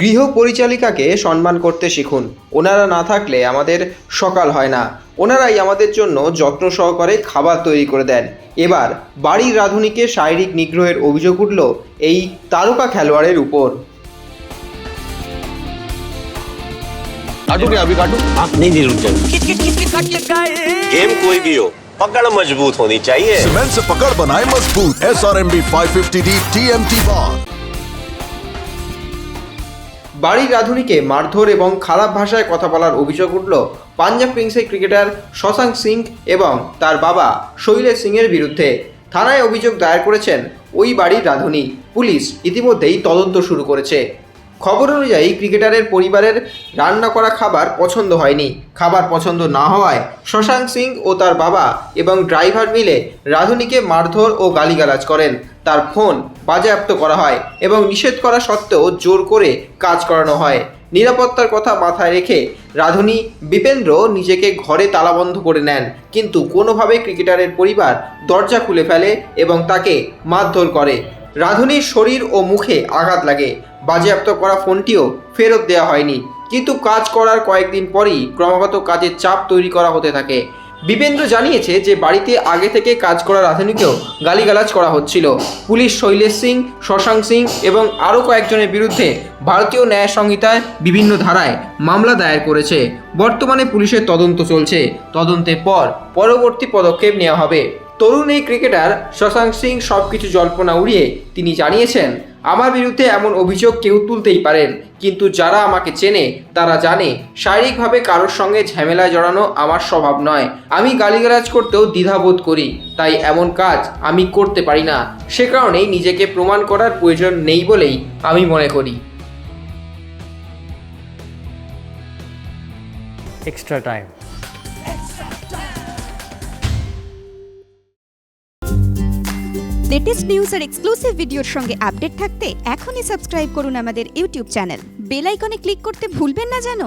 গৃহ পরিচালিকাকে সম্মান করতে শিখুন। ওনারা না থাকলে আমাদের সকাল হয় না। ওনারাই আমাদের জন্য যত্ন সহকারে খাবার তৈরি করে দেন। এবার বাড়ির রাঁধুনিকে শারীরিক নিগ্রহের অভিযোগ উঠল এই তারকা খেলোয়াড়ের উপর। काटू क्या अभी काटू? आप नहीं रुक जाइए। गेम कोई भी हो, पकड़ मजबूत होनी चाहिए। सीमेंट से पकड़ बनाए मजबूत। SRMB 550D TMT bar। বাড়ির রাঁধুনিকে মারধর এবং খারাপ ভাষায় কথা বলার অভিযোগ উঠল পাঞ্জাব কিংসের ক্রিকেটার শশাঙ্ক সিং এবং তার বাবা শৈলেশ সিংয়ের বিরুদ্ধে। থানায় অভিযোগ দায়ের করেছেন ওই বাড়ির রাঁধুনি। পুলিশ ইতিমধ্যেই তদন্ত শুরু করেছে। খবর অনুযায়ী ক্রিকেটারের পরিবারের রান্না করা খাবার পছন্দ হয়নি। খাবার পছন্দ না হওয়ায় শশাঙ্ক সিং ও তার বাবা এবং ড্রাইভার মিলে রাঁধুনিকে মারধর ও গালিগালাজ করেন। তার ফোন বাজেয়াপ্ত করা হয় এবং নিষেধ করা সত্ত্বেও জোর করে কাজ করানো হয়। নিরাপত্তার কথা মাথায় রেখে রাঁধুনি বিপেন্দ্র নিজেকে ঘরে তালাবন্ধ করে নেন, কিন্তু কোনোভাবে ক্রিকেটারের পরিবার দরজা খুলে ফেলে এবং তাকে মারধর করে। রাঁধুনির শরীর ও মুখে আঘাত লাগে। বাজেয়াপ্ত করা ফোনটিও ফেরত দেওয়া হয়নি, কিন্তু কাজ করার কয়েকদিন পরই ক্রমাগত কাজের চাপ তৈরি করা হতে থাকে। বিপেন্দ্র জানিয়েছে যে বাড়িতে আগে থেকে কাজ করা রাঁধুনিকেও গালিগালাজ করা হচ্ছিল। পুলিশ শৈলেশ সিং, শশাঙ্ক সিং এবং আরও কয়েকজনের বিরুদ্ধে ভারতীয় ন্যায় সংহিতায় বিভিন্ন ধারায় মামলা দায়ের করেছে। বর্তমানে পুলিশের তদন্ত চলছে। তদন্তের পর পরবর্তী পদক্ষেপ নেওয়া হবে। তরুণ এই ক্রিকেটার শশাঙ্ক সিং সব কিছু জল্পনা উড়িয়ে তিনি জানিয়েছেন, আমার বিরুদ্ধে এমন অভিযোগ কেউ তুলতেই পারেন, কিন্তু যারা আমাকে চেনে তারা জানে শারীরিকভাবে কারোর সঙ্গে ঝামেলায় জড়ানো আমার স্বভাব নয়। আমি গালিগালাজ করতেও দ্বিধাবোধ করি, তাই এমন কাজ আমি করতে পারি না। সে কারণেই নিজেকে প্রমাণ করার প্রয়োজন নেই বলেই আমি মনে করি। Extra time. লেটেস্ট নিউজ আর এক্সক্লুসিভ ভিডিওর সঙ্গে আপডেট থাকতে এখনই সাবস্ক্রাইব করুন আমাদের ইউটিউব চ্যানেল। বেল আইকনে ক্লিক করতে ভুলবেন না যেন।